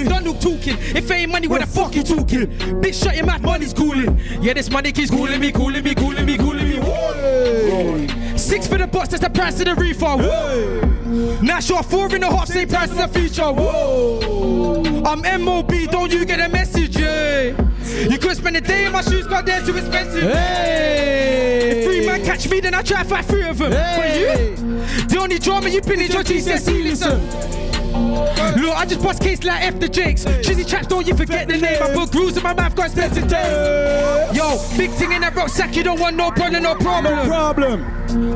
Don't look talking. If ain't money, what the fuck you talking? Bitch, shut your mouth, money's cooling. Yeah, this money keeps calling me. Whoa. 6 for the box, that's the price of the reefer. Now sure 4 in the half, same price as a feature. Whoa. I'm MOB, don't you get a message? Yeah. You could spend a day in my shoes, got there too expensive. Hey. If 3 man catch me, then I try to fight 3 of them. Hey. But you, the only drama you been in your GCSE, listen. Look, I just bust case like F the Jakes. Chizzy chaps, don't you forget the name. I put grooves in my mouth, got expensive taste. Yo, big thing in that rucksack, you don't want no problem.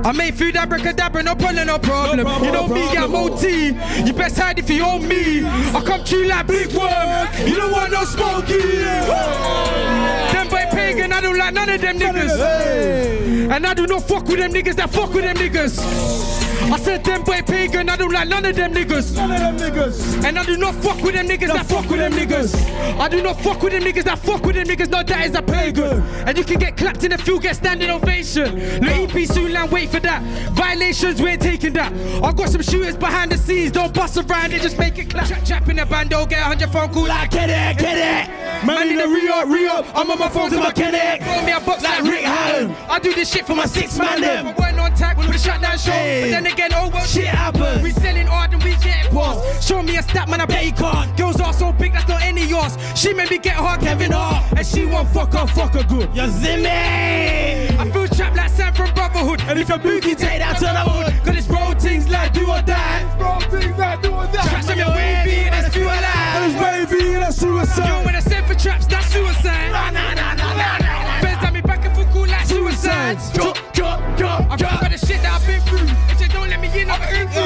I made food abracadabra, no problem. You know me, I'm OT. You best hide if you owe me. I come to you like big worm. You don't want no smoky. Them boy pagan, I don't like none of them niggas. And I do not fuck with them niggas that fuck with them niggas. I said them boy pagan, I don't like none of them niggas. And I do not fuck with them niggas that fuck with them niggas. I do not fuck with them niggas that fuck with them niggas. No, that is a pagan. And you can get clapped in the field, get standing ovation. The EP soon land, wait for that. Violations, we ain't taking that. I got some shooters behind the scenes, don't bust around it, just make it clap. Trap in the band, don't get 100 phone calls like get it. Man in the re-up, I'm on my phone to my Kenneth. Throw me a box like Rick Allen. I do this shit for my 6 man them. I weren't on tag with a shutdown show, but then again, oh well, shit happens. We selling hard and we get past. Show me a stat, man, I bet you can't. Girls are so big, that's not any yours. She made me get hard, Kevin Hart. And she won't fuck her good. You see me? I feel trapped like Sam from Brotherhood. And if a boogie, take that to the hood. Cause it's road things like do or die. Traps on your baby, that's fuel alive. And it's baby, that's suicide. Yo, when I send for traps, that's suicide. Feds got me back and forth cool like suicide. I remember the shit that I've been through. If they don't let me in, I'm into.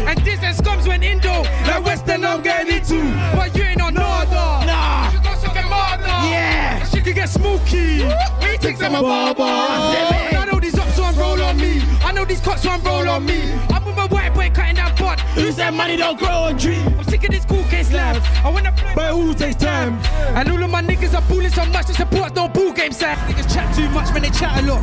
And this and scums went indo. Like Western, I'm getting into. But you ain't on nada. Nah. You got something harder. Yeah. She can get smoky. We think I'm a barber. I know these ups won't roll on me. I know these cops won't roll on me. I'm with my white boy cutting that bud. Who said money don't grow on trees? I'm sick of this cool case life. I wanna play, but it all takes time. And all of my niggas are bullying so much, they support no ball game side. Niggas chat too much when they chat a lot.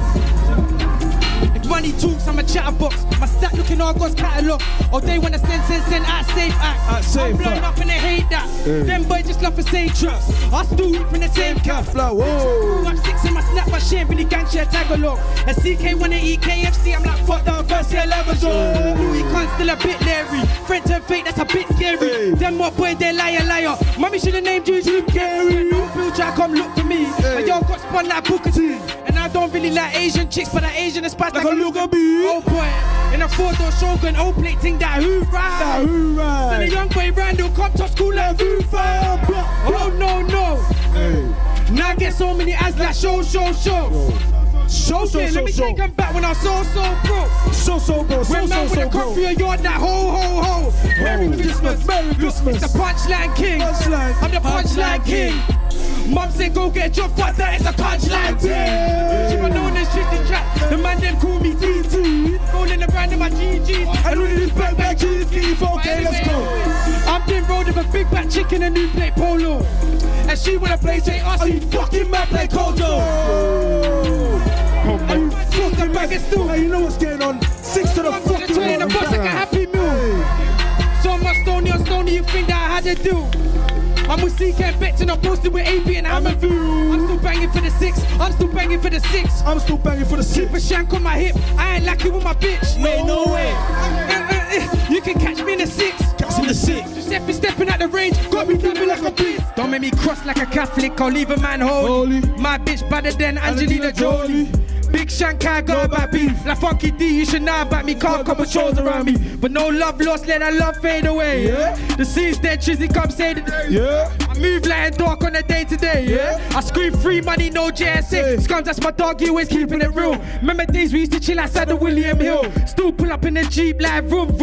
If money talks, I'm a chatterbox. My stack looking all God's catalogue. Oh, they wanna send out safe act. I'm blown up and they hate that. Them boys just love for same traps. I still whip in the same cap. Whoa. I'm 6 in my snap, but she ain't really gang share tag along. And CK wanna eat KFC, I'm like fuck down first year level. Louis can't still a bit leery. Friends and fake, that's a bit scary. Them what boy, they liar. Mommy should've named you Jim Carrey. No Bill Jack, come look for me. But y'all got spun like Booker T. And I don't really like Asian chicks, but that Asian is spice like a look at me. Oh boy, in a 4-door Shogun, old plate ting that who ride. Send a young boy Randall, come to school like Voo Fire. Oh no. Now I get so many ads like show. Let me take them back when I'm so broke. When man wanna come for your yard like ho. Merry Christmas. It's the punchline king. I'm the punchline king. Mum said go get a job, fuck that, it's a punchline thing. She was known as Shitty Trap, the man them call me TT. Rolling around in my GGs, and all of this back cheese beef, okay, let's go. I'm been rolled with a big back chicken and new plate polo. And she wanna play J us, are you fucking mad, play Kodo? And you fucking back and still. Hey, you know what's going on? 6 to the fucking in the bus like a happy meal. So much stony, you think that I had to do. I'm with CK and Betton, I'm posted with AB and Hammerview. I'm still banging for the 6. Keep a shank on my hip, I ain't lucky with my bitch. No way. You can catch me in the 6. Just stepping out the range, got me dabbing like a beast. Don't make me cross like a Catholic, I'll leave a man holy. My bitch better than Angelina Jolie. Big Shankai got about beef. Like Funky D, you should know about me. Can't couple shows around me. But no love lost, let that love fade away. Yeah. The scene's dead, Trizzy come say that. Yeah. I move like dark on a day to day. Yeah. I scream free money, no JSA. Scums, that's my dog, you always keeping it real. Remember days we used to chill outside the William Hill. Still pull up in the Jeep like vroom.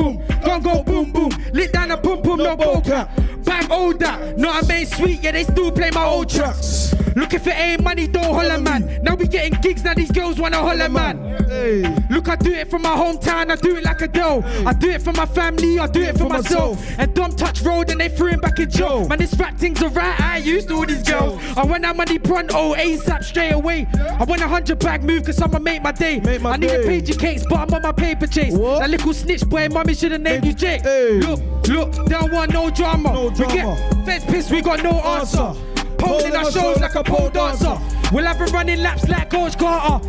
Gon' go boom. Lit down a pum, no boca. Bang older, not a main sweet, yeah, they still play my old tracks. Look, if it ain't money, don't holler, man. Now we getting gigs, now these girls wanna holler, man. Hey. Look, I do it for my hometown, I do it like Adele. I do it for my family, I do it for myself. And Dom touch road and they threw him back in jail. Man, this rap thing's alright, I ain't used to all these girls. I want that money pronto, ASAP straight away. I want 100 bag move, cause I'ma make my day. I need to page your cakes, but I'm on my paper chase. What? That little snitch boy, mommy should've named you Jake. Hey. Look, they don't want no drama. No drama. We get feds pissed, we got no answer. Holding our shows like a pole dancer. We'll have a running laps like Coach Carter.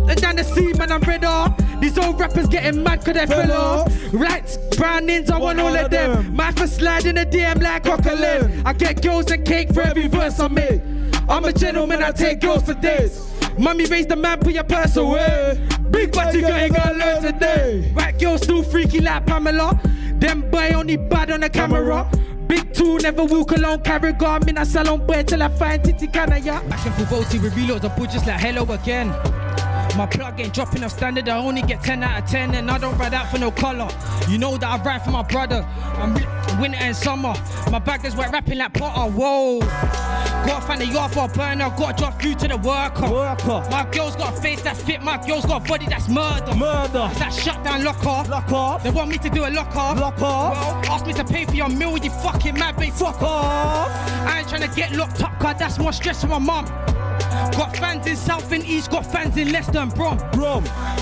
And down the sea, man, I'm redder. These old rappers getting mad cause they fell off. Rats, brownings, I want all of them. My for slide in the DM like Coquelin. I get girls and cake for every verse I make. I'm a gentleman, I take girls for days. Mommy raised the man, put your purse away. Big body girl, you gotta learn today. White girl still freaky like Pamela. Them boy only bad on the camera. Big two, never walk alone, carry gun. I'm in a salon boy till I find Titi Canaya. Back in Fuvoti with reload the boot just like hello again. My plug ain't dropping off standard, I only get 10 out of 10 and I don't ride out for no color. You know that I ride for my brother, I'm winter and summer. My bag is wet rapping like Potter, whoa. Gotta find a yard for a burner, gotta drop through to the worker. My girl's got a face that's fit, my girl's got a body that's murder. It's that shutdown lock off. They want me to do a lock off. Well, ask me to pay for your meal, you fucking mad, babe, fuck off. I ain't trying to get locked up, cause that's more stress for my mum. Got fans in South and East, got fans in Leicester and Brom.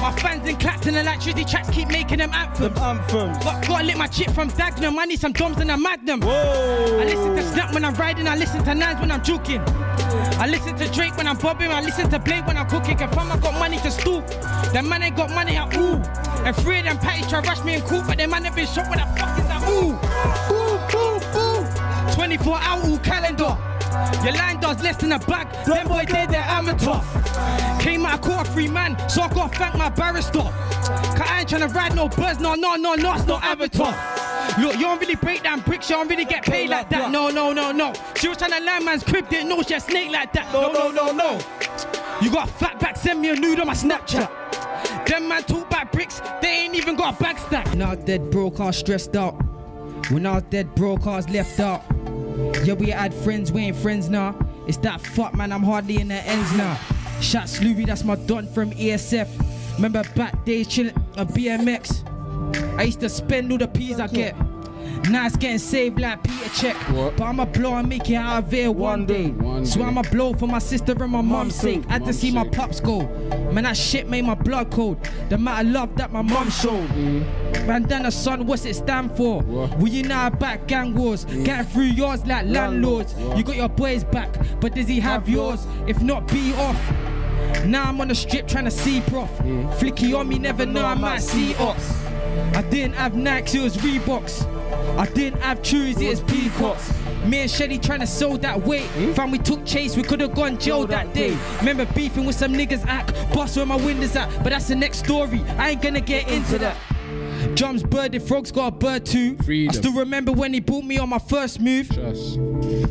My fans in Clapton and Electricity tracks keep making them anthems. But gotta lick my chip from Dagenham, I need some drums and a Magnum. Whoa. I listen to Snap when I'm riding, I listen to Nines when I'm juking. I listen to Drake when I'm bobbing, I listen to Blade when I'm cooking. Confirm I got money to stoop, them man ain't got money at all. And three of them patties try rush me and cool, but them man have been shot with a fuck is that ooh. 24 hour all calendar. Your line does less than a bag, them boy did their amateur. Came out of court a free man, so I gotta thank my barrister. Cause I ain't tryna ride no birds, no, it's no avatar. Look, you don't really break down bricks, you don't really get paid like that. No. She was tryna land man's crib, didn't know she a snake like that. No. You got a fat back, send me a nude on my Snapchat. Them man talk about bricks, they ain't even got a bag stack. Now dead broke, I was stressed out. When I was dead broke, I was left out. Yeah, we had friends, we ain't friends now. It's that fuck, man, I'm hardly in the ends now. Shot Sluvy, that's my don from ESF. Remember back days chillin' on BMX. I used to spend all the P's I get. Now it's getting saved like Peter Check. What? But I'ma blow and make it out of here one day. So I'ma blow for my sister and my mum's sake. I had to see my pops go. Man, that shit made my blood cold. The amount of love that my mum showed. Bandana son, what's it stand for? Well, you know about gang wars. Getting through yours like landlords. You got your boys back, but does he have yours? If not, be off. Now I'm on the strip trying to see prof. Flicky on me, never know I might see ops. I didn't have Nikes, it was Reeboks. I didn't have Chewies, it was Peacocks. Me and Shelly trying to sell that weight. Fam, we took chase, we could've gone jail that day. Remember beefing with some niggas act, bust where my windows at. But that's the next story, I ain't gonna get into that. Drums birded, frogs got a bird too. Freedom. I still remember when he brought me on my first move. Just.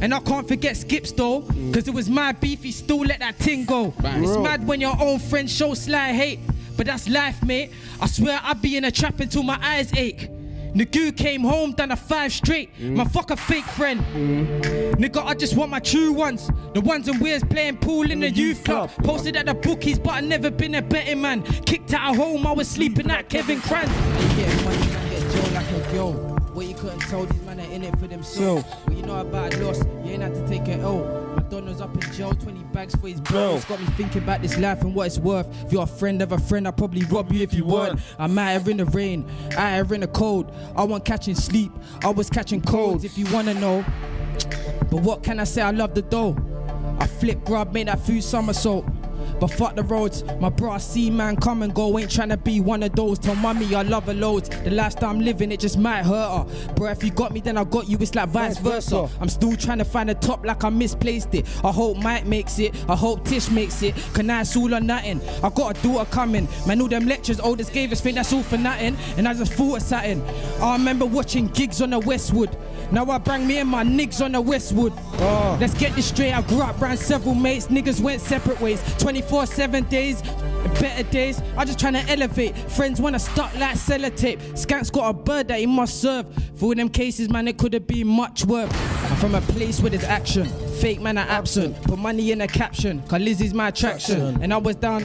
And I can't forget Skips though, cause it was my beef, he still let that ting go. Bang. It's mad when your own friends show sly hate, but that's life, mate. I swear I'd be in a trap until my eyes ache. Nagu came home, done a 5 straight. My fuck a fake friend. Nigga, I just want my true ones. The ones and weirds playing pool in the youth club. Posted at the bookies, but I never been a betting man. Kicked out of home, I was sleeping at Kevin Kranz. They get money, I get Joe like a girl. What you couldn't tell, these men are in it for themselves. What you know about loss, you ain't had to take it out. Madonna's up in jail, 20 bags for his bro. It's got me thinking about this life and what it's worth. If you're a friend of a friend, I'd probably rob you if you weren't. I'm out here in the rain, out here in the cold. I wasn't catching sleep, I was catching colds, if you wanna know. But what can I say, I love the dough. I flip grub, made that food somersault. But fuck the roads, my bro, I see man come and go. Ain't tryna be one of those. Tell mommy I love her loads. The lifestyle I'm living, it just might hurt her. Bro, if you got me, then I got you, it's like vice versa. I'm still trying to find a top like I misplaced it. I hope Mike makes it, I hope Tish makes it. Can I all or nothing? I got a daughter coming. Man, all them lectures oldest gave us, think that's all for nothing. And I just thought of something. I remember watching gigs on the Westwood. Now I bring me and my niggas on the Westwood. Let's get this straight, I grew up around several mates. Niggas went separate ways, 24/7 days, better days. I just trying to elevate. Friends wanna stuck like sellotape. Skank's got a bird that he must serve. For all them cases, man, it could have been much worse. I'm from a place where there's action. Fake man are absent. Put money in a caption, cause Lizzie's my attraction. And I was down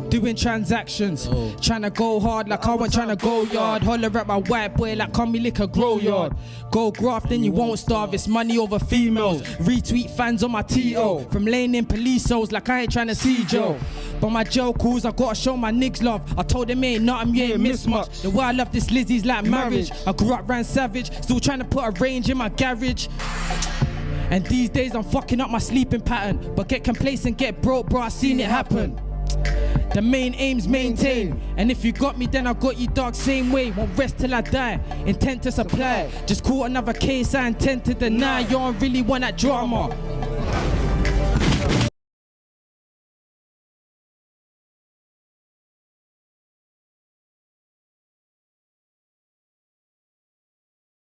doing transactions. Tryna go hard like I wasn't tryna go yard. Holler at my white boy like call me lick a grow yard. Go graft then you won't starve, it's money over females. Retweet fans on my TO. From laying in police cells like I ain't tryna see Joe. But my Joe calls, I gotta show my niggas love. I told them ain't nothing, you ain't miss much. The way I love this Lizzie's like marriage. I grew up ran savage, still trying to put a range in my garage. And these days I'm fucking up my sleeping pattern. But get complacent, get broke, bro, I seen it happen. The main aim's maintain. And if you got me, then I got you, dog, same way. Won't rest till I die, intent to supply. Just caught another case, I intend to deny. You don't really want that drama.